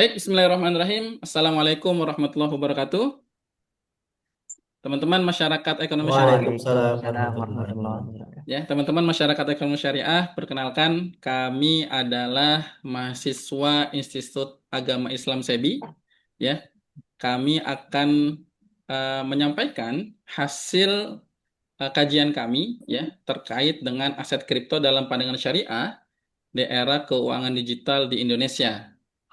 Baik, bismillahirrahmanirrahim. Assalamualaikum warahmatullahi wabarakatuh. Teman-teman masyarakat ekonomi syariah, Waalaikumsalam Waalaikumsalam warahmatullahi warahmatullahi wabarakatuh. wabarakatuh. ya, teman-teman masyarakat ekonomi syariah, perkenalkan kami adalah mahasiswa Institut Agama Islam SEBI, ya. Kami akan menyampaikan hasil kajian kami, ya, terkait dengan aset kripto dalam pandangan syariah di era keuangan digital di Indonesia.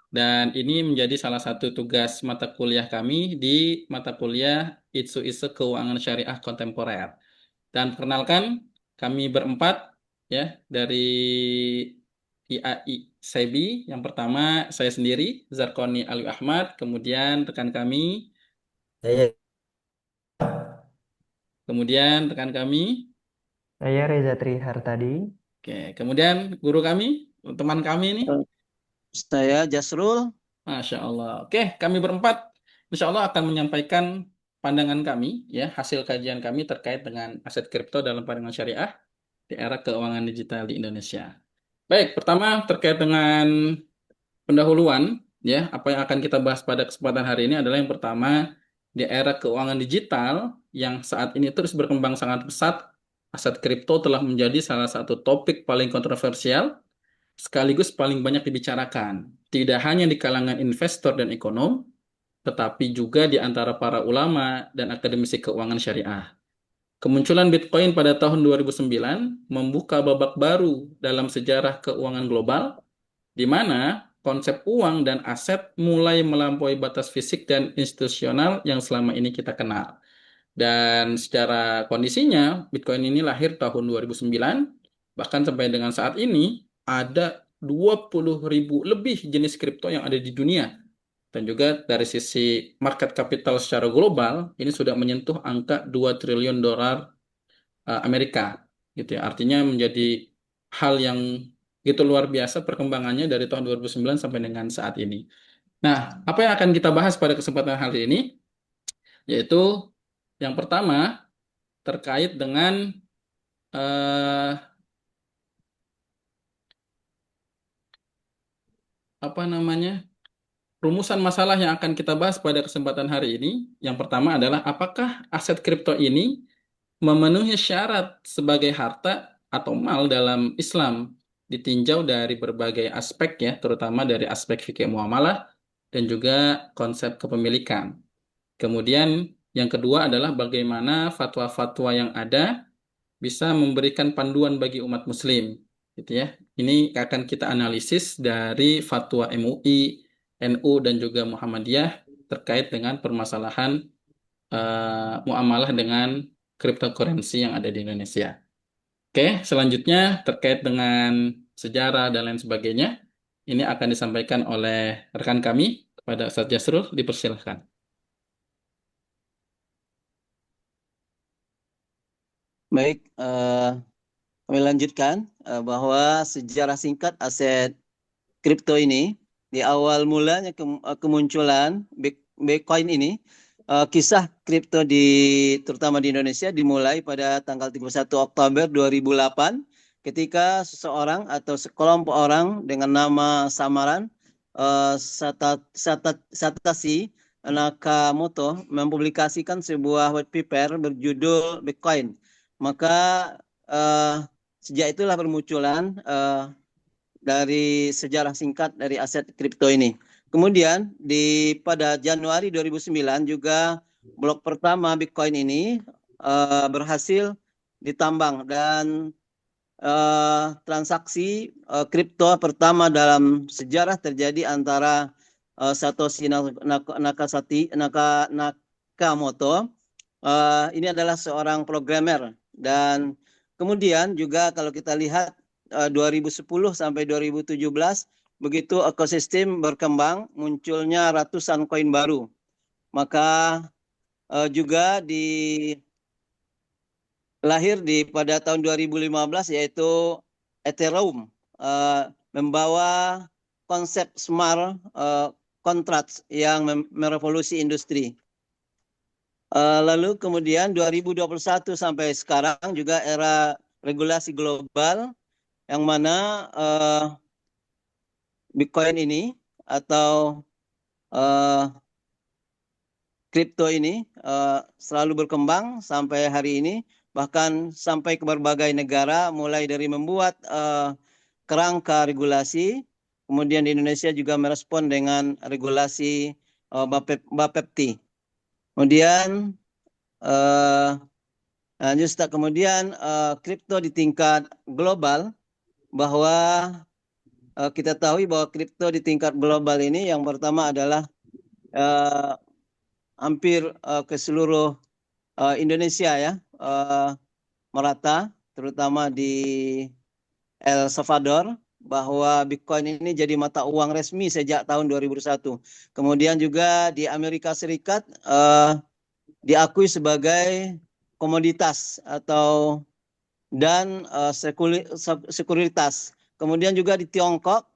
Dan ini menjadi salah satu tugas mata kuliah kami di mata kuliah Isu-Isu Keuangan Syariah Kontemporer. Dan perkenalkan, kami berempat ya dari IAI SEBI. Yang pertama saya sendiri, Zarkoni Ali Ahmad, kemudian rekan kami, Saya rekan kami, Saya Reza Trihartadi. oke, kemudian guru kami, teman kami ini. Saya Jasrul. Masya Allah. Oke, kami berempat, Insya Allah akan menyampaikan pandangan kami, ya, hasil kajian kami terkait dengan aset kripto dalam pandangan syariah di era keuangan digital di Indonesia. Baik, pertama terkait dengan pendahuluan, ya, apa yang akan kita bahas pada kesempatan hari ini adalah yang pertama, di era keuangan digital yang saat ini terus berkembang sangat pesat, aset kripto telah menjadi salah satu topik paling kontroversial sekaligus paling banyak dibicarakan, tidak hanya di kalangan investor dan ekonom, tetapi juga di antara para ulama dan akademisi keuangan syariah. Kemunculan Bitcoin pada tahun 2009 membuka babak baru dalam sejarah keuangan global, di mana konsep uang dan aset mulai melampaui batas fisik dan institusional yang selama ini kita kenal. Dan secara kondisinya, Bitcoin ini lahir tahun 2009, bahkan sampai dengan saat ini ada 20.000 lebih jenis kripto yang ada di dunia. Dan juga dari sisi market capital secara global, ini sudah menyentuh angka 2 triliun dolar Amerika. Gitu ya. Artinya menjadi hal yang gitu luar biasa perkembangannya dari tahun 2009 sampai dengan saat ini. Nah, apa yang akan kita bahas pada kesempatan hari ini? Yaitu yang pertama, terkait dengan eh, apa namanya rumusan masalah yang akan kita bahas pada kesempatan hari ini. Yang pertama adalah apakah aset kripto ini memenuhi syarat sebagai harta atau mal dalam Islam, ditinjau dari berbagai aspek ya, terutama dari aspek fikih muamalah dan juga konsep kepemilikan. Kemudian yang kedua adalah bagaimana fatwa-fatwa yang ada bisa memberikan panduan bagi umat muslim, gitu ya. Ini akan kita analisis dari fatwa MUI, NU dan juga Muhammadiyah terkait dengan permasalahan muamalah dengan cryptocurrency yang ada di Indonesia. Oke, selanjutnya terkait dengan sejarah dan lain sebagainya, ini akan disampaikan oleh rekan kami kepada Ustaz Jasrul, dipersilahkan. Baik, kami lanjutkan bahwa sejarah singkat aset kripto ini di awal mulanya kemunculan Bitcoin ini, kisah kripto terutama di Indonesia dimulai pada tanggal 31 Oktober 2008 ketika seseorang atau sekelompok orang dengan nama samaran Satoshi Nakamoto mempublikasikan sebuah white paper berjudul Bitcoin. Maka eh, sejak itulah bermunculan dari sejarah singkat dari aset kripto ini. Kemudian pada Januari 2009 juga blok pertama Bitcoin ini berhasil ditambang dan transaksi kripto pertama dalam sejarah terjadi antara Satoshi Nakamoto. Ini adalah seorang programmer dan kemudian juga kalau kita lihat 2010 sampai 2017 begitu ekosistem berkembang munculnya ratusan koin baru. Maka juga lahir pada tahun 2015 yaitu Ethereum membawa konsep smart contracts yang merevolusi industri. Lalu kemudian 2021 sampai sekarang juga era regulasi global yang mana Bitcoin ini atau eh, kripto ini selalu berkembang sampai hari ini, bahkan sampai ke berbagai negara, mulai dari membuat kerangka regulasi, kemudian di Indonesia juga merespon dengan regulasi Bapepti. Kemudian kemudian kripto di tingkat global, bahwa kita tahu bahwa kripto di tingkat global ini yang pertama adalah hampir ke seluruh Indonesia ya, merata, terutama di El Salvador, bahwa Bitcoin ini jadi mata uang resmi sejak tahun 2001. Kemudian juga di Amerika Serikat diakui sebagai komoditas atau dan sekuritas. Kemudian juga di Tiongkok,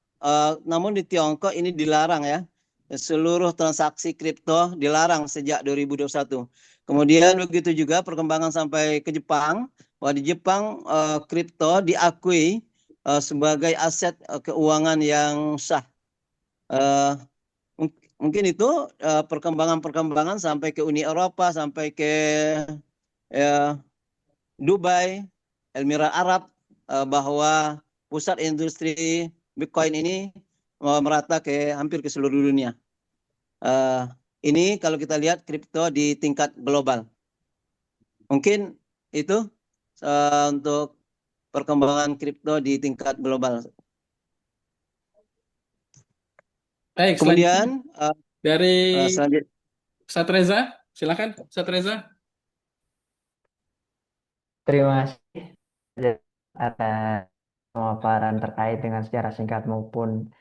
namun di Tiongkok ini dilarang ya. Seluruh transaksi kripto dilarang sejak 2021. Kemudian begitu juga perkembangan sampai ke Jepang, bahwa di Jepang kripto diakui sebagai aset keuangan yang sah. Mungkin itu perkembangan-perkembangan sampai ke Uni Eropa, sampai ke Dubai, Emirat Arab, bahwa pusat industri Bitcoin ini merata hampir ke seluruh dunia. Ini kalau kita lihat kripto di tingkat global. Mungkin itu untuk perkembangan kripto di tingkat global. Baik, Kemudian dari selanjutnya, Ustadz Reza, silakan Ustadz Reza. Terima kasih atas pemaparan terkait dengan sejarah singkat maupun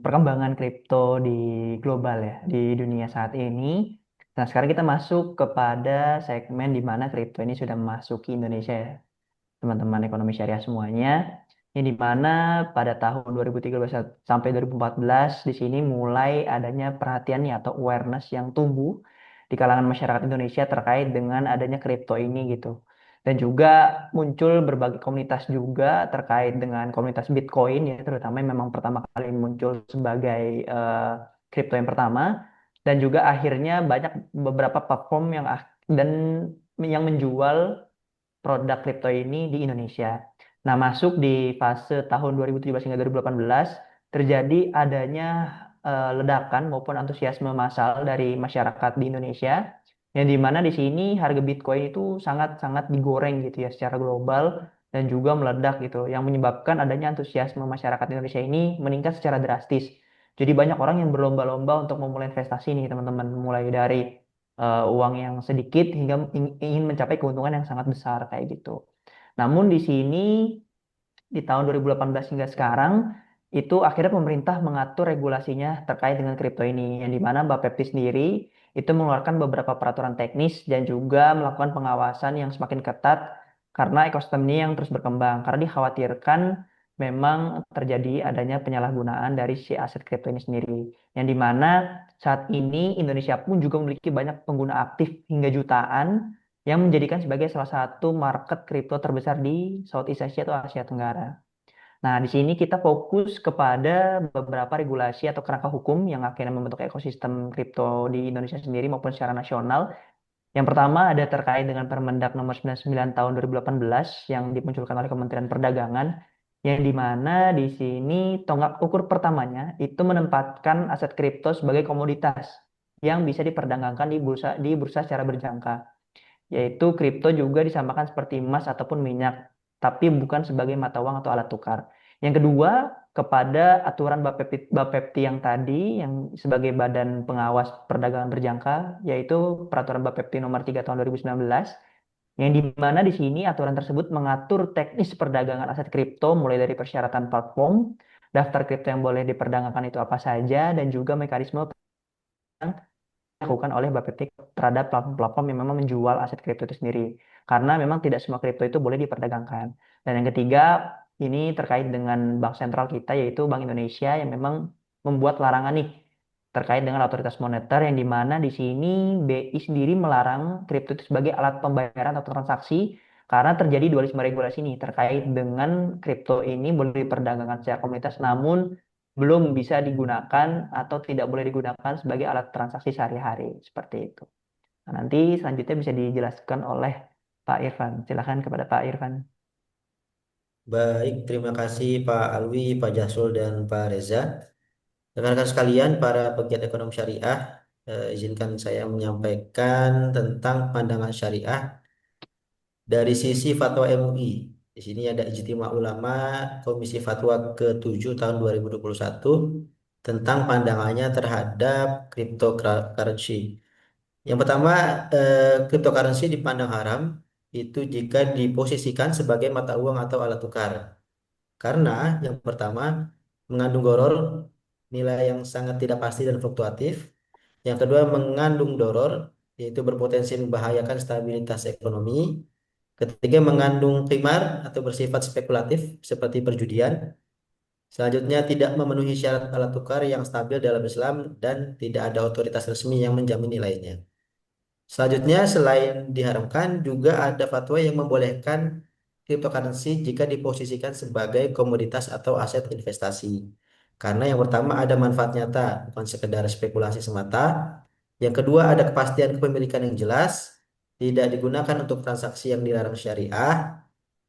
perkembangan kripto di global ya, di dunia saat ini. Nah, sekarang kita masuk kepada segmen di mana kripto ini sudah memasuki Indonesia ya, teman-teman ekonomi syariah semuanya. Yang di mana pada tahun 2013 sampai 2014 di sini mulai adanya perhatian nih atau awareness yang tumbuh di kalangan masyarakat Indonesia terkait dengan adanya kripto ini gitu. Dan juga muncul berbagai komunitas juga terkait dengan komunitas Bitcoin ya, terutama yang memang pertama kali muncul sebagai kripto yang pertama. Dan juga akhirnya banyak beberapa platform dan yang menjual produk kripto ini di Indonesia. Nah, masuk di fase tahun 2017 hingga 2018 terjadi adanya ledakan maupun antusiasme massal dari masyarakat di Indonesia yang dimana di sini harga Bitcoin itu sangat-sangat digoreng gitu ya secara global dan juga meledak gitu yang menyebabkan adanya antusiasme masyarakat Indonesia ini meningkat secara drastis. Jadi banyak orang yang berlomba-lomba untuk memulai investasi nih teman-teman, mulai dari uang yang sedikit hingga ingin mencapai keuntungan yang sangat besar kayak gitu. Namun di sini di tahun 2018 hingga sekarang itu akhirnya pemerintah mengatur regulasinya terkait dengan kripto ini yang dimana Bapepti sendiri itu mengeluarkan beberapa peraturan teknis dan juga melakukan pengawasan yang semakin ketat karena ekosistem ini yang terus berkembang karena dikhawatirkan memang terjadi adanya penyalahgunaan dari si aset kripto ini sendiri yang dimana saat ini Indonesia pun juga memiliki banyak pengguna aktif hingga jutaan yang menjadikan sebagai salah satu market kripto terbesar di Southeast Asia atau Asia Tenggara. Nah, di sini kita fokus kepada beberapa regulasi atau kerangka hukum yang akhirnya membentuk ekosistem kripto di Indonesia sendiri maupun secara nasional. Yang pertama ada terkait dengan Permendak nomor 99 tahun 2018 yang dimunculkan oleh Kementerian Perdagangan yang di mana di sini tonggak ukur pertamanya itu menempatkan aset kripto sebagai komoditas yang bisa diperdagangkan di bursa secara berjangka yaitu kripto juga disamakan seperti emas ataupun minyak, tapi bukan sebagai mata uang atau alat tukar. Yang kedua, kepada aturan Bapepti yang tadi, yang sebagai badan pengawas perdagangan berjangka, yaitu peraturan Bapepti nomor 3 tahun 2019, yang di mana di sini aturan tersebut mengatur teknis perdagangan aset kripto mulai dari persyaratan platform, daftar kripto yang boleh diperdagangkan itu apa saja, dan juga mekanisme dilakukan oleh Bapepti terhadap platform-platform yang memang menjual aset kripto itu sendiri. Karena memang tidak semua kripto itu boleh diperdagangkan. Dan yang ketiga, ini terkait dengan bank sentral kita, yaitu Bank Indonesia yang memang membuat larangan nih terkait dengan otoritas moneter yang dimana di sini BI sendiri melarang kripto itu sebagai alat pembayaran atau transaksi karena terjadi dualisme regulasi nih terkait dengan kripto ini boleh diperdagangkan secara komunitas namun belum bisa digunakan atau tidak boleh digunakan sebagai alat transaksi sehari-hari seperti itu. Nah, nanti selanjutnya bisa dijelaskan oleh Pak Irfan. Silakan kepada Pak Irfan. Baik, terima kasih Pak Alwi, Pak Jasul, dan Pak Reza. Rekan-rekan sekalian, para pegiat ekonomi syariah, izinkan saya menyampaikan tentang pandangan syariah dari sisi fatwa MUI. Di sini ada Ijtima Ulama Komisi Fatwa ke-7 tahun 2021 tentang pandangannya terhadap cryptocurrency. Yang pertama, cryptocurrency dipandang haram itu jika diposisikan sebagai mata uang atau alat tukar. Karena yang pertama mengandung goror, nilai yang sangat tidak pasti dan fluktuatif. Yang kedua mengandung doror, yaitu berpotensi membahayakan stabilitas ekonomi. Ketiga mengandung qimar atau bersifat spekulatif seperti perjudian. Selanjutnya tidak memenuhi syarat alat tukar yang stabil dalam Islam dan tidak ada otoritas resmi yang menjamin nilainya. Selanjutnya, selain diharamkan, juga ada fatwa yang membolehkan cryptocurrency jika diposisikan sebagai komoditas atau aset investasi. Karena yang pertama ada manfaat nyata, bukan sekedar spekulasi semata. Yang kedua ada kepastian kepemilikan yang jelas, tidak digunakan untuk transaksi yang dilarang syariah.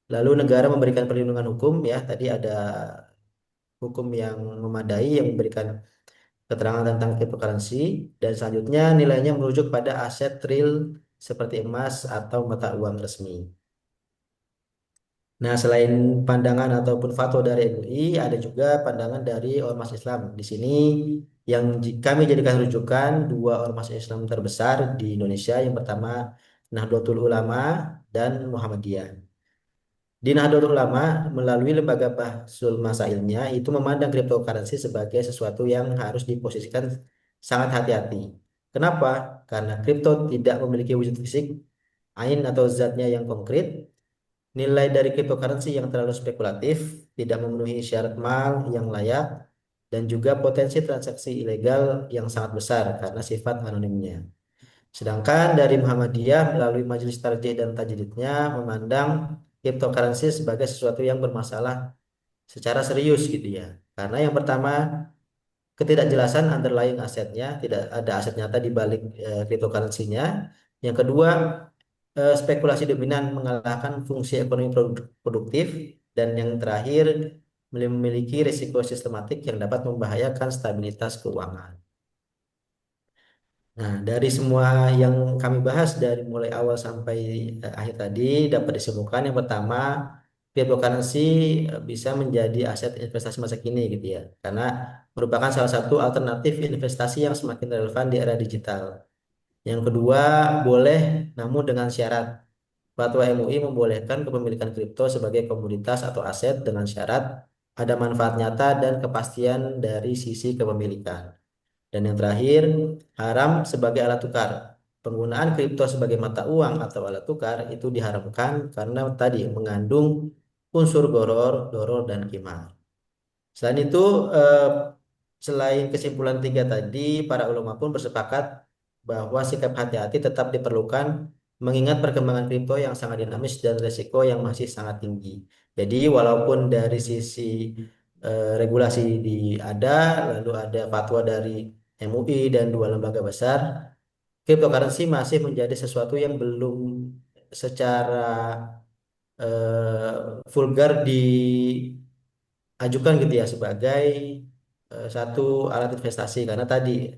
Lalu negara memberikan perlindungan hukum, ya tadi ada hukum yang memadai yang memberikan keterangan tentang cryptocurrency, dan selanjutnya nilainya merujuk pada aset real seperti emas atau mata uang resmi. Nah, selain pandangan ataupun fatwa dari MUI, ada juga pandangan dari ormas Islam. Di sini yang kami jadikan rujukan dua ormas Islam terbesar di Indonesia. Yang pertama Nahdlatul Ulama dan Muhammadiyah. Di Nahdlatul Ulama melalui lembaga Bahsul Masailnya itu memandang cryptocurrency sebagai sesuatu yang harus diposisikan sangat hati-hati. Kenapa? Karena kripto tidak memiliki wujud fisik, ain atau zatnya yang konkret. Nilai dari cryptocurrency yang terlalu spekulatif, tidak memenuhi syarat mal yang layak, dan juga potensi transaksi ilegal yang sangat besar karena sifat anonimnya. Sedangkan dari Muhammadiyah melalui Majelis Tarjih dan Tajdidnya memandang cryptocurrency sebagai sesuatu yang bermasalah secara serius gitu ya. Karena yang pertama ketidakjelasan underlying asetnya, tidak ada aset nyata di balik cryptocurrency-nya. Yang kedua, spekulasi dominan mengalahkan fungsi ekonomi produktif, dan yang terakhir memiliki risiko sistematik yang dapat membahayakan stabilitas keuangan. Nah, dari semua yang kami bahas dari mulai awal sampai akhir tadi dapat disimpulkan yang pertama, cryptocurrency bisa menjadi aset investasi masa kini gitu ya. Karena merupakan salah satu alternatif investasi yang semakin relevan di era digital. Yang kedua, boleh namun dengan syarat. Fatwa MUI membolehkan kepemilikan kripto sebagai komoditas atau aset dengan syarat ada manfaat nyata dan kepastian dari sisi kepemilikan. Dan yang terakhir, haram sebagai alat tukar. Penggunaan kripto sebagai mata uang atau alat tukar itu diharamkan karena tadi mengandung unsur goror, doror, dan qimar. Selain itu, selain kesimpulan tiga tadi, para ulama pun bersepakat bahwa sikap hati-hati tetap diperlukan mengingat perkembangan kripto yang sangat dinamis dan resiko yang masih sangat tinggi. Jadi, walaupun dari sisi regulasi ada, lalu ada fatwa dari MUI dan dua lembaga besar, cryptocurrency masih menjadi sesuatu yang belum secara vulgar diajukan gitu ya sebagai satu alat investasi karena tadi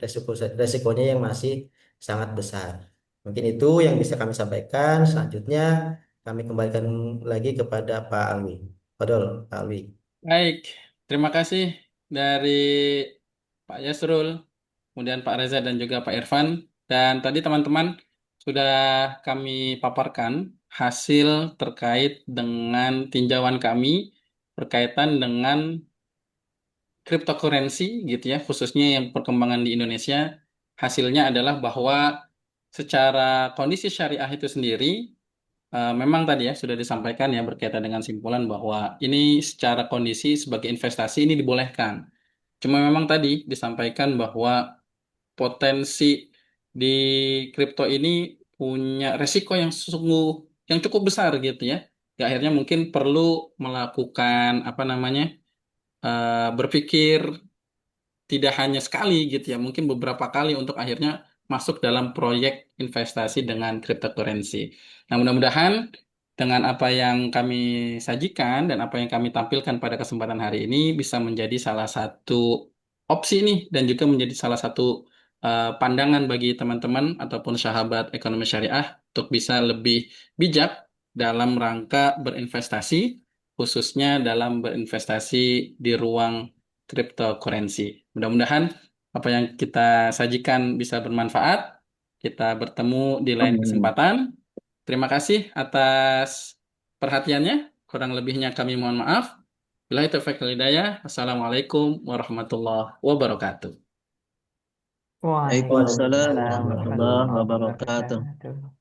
resikonya yang masih sangat besar. Mungkin itu yang bisa kami sampaikan. Selanjutnya kami kembalikan lagi kepada Pak Alwi. Padahal Pak Alwi. Baik, terima kasih dari Pak Yasrul, kemudian Pak Reza dan juga Pak Irfan. Dan tadi teman-teman sudah kami paparkan hasil terkait dengan tinjauan kami berkaitan dengan cryptocurrency gitu ya, khususnya yang perkembangan di Indonesia. Hasilnya adalah bahwa secara kondisi syariah itu sendiri memang tadi ya sudah disampaikan ya berkaitan dengan simpulan bahwa ini secara kondisi sebagai investasi ini dibolehkan. Cuma memang tadi disampaikan bahwa potensi di kripto ini punya resiko yang sungguh yang cukup besar gitu ya. Ya, akhirnya mungkin perlu melakukan apa namanya berpikir tidak hanya sekali gitu ya, mungkin beberapa kali untuk akhirnya masuk dalam proyek investasi dengan cryptocurrency. Nah, mudah-mudahan dengan apa yang kami sajikan dan apa yang kami tampilkan pada kesempatan hari ini bisa menjadi salah satu opsi nih dan juga menjadi salah satu pandangan bagi teman-teman ataupun sahabat ekonomi syariah untuk bisa lebih bijak dalam rangka berinvestasi, khususnya dalam berinvestasi di ruang cryptocurrency. Mudah-mudahan apa yang kita sajikan bisa bermanfaat. Kita bertemu di lain Amin. kesempatan. Terima kasih atas perhatiannya. Kurang lebihnya kami mohon maaf. Billahi taufiq wal hidayah. Assalamualaikum warahmatullahi wabarakatuh. Waalaikumsalam Waalaikumsalam warahmatullahi warahmatullahi wabarakatuh. wabarakatuh.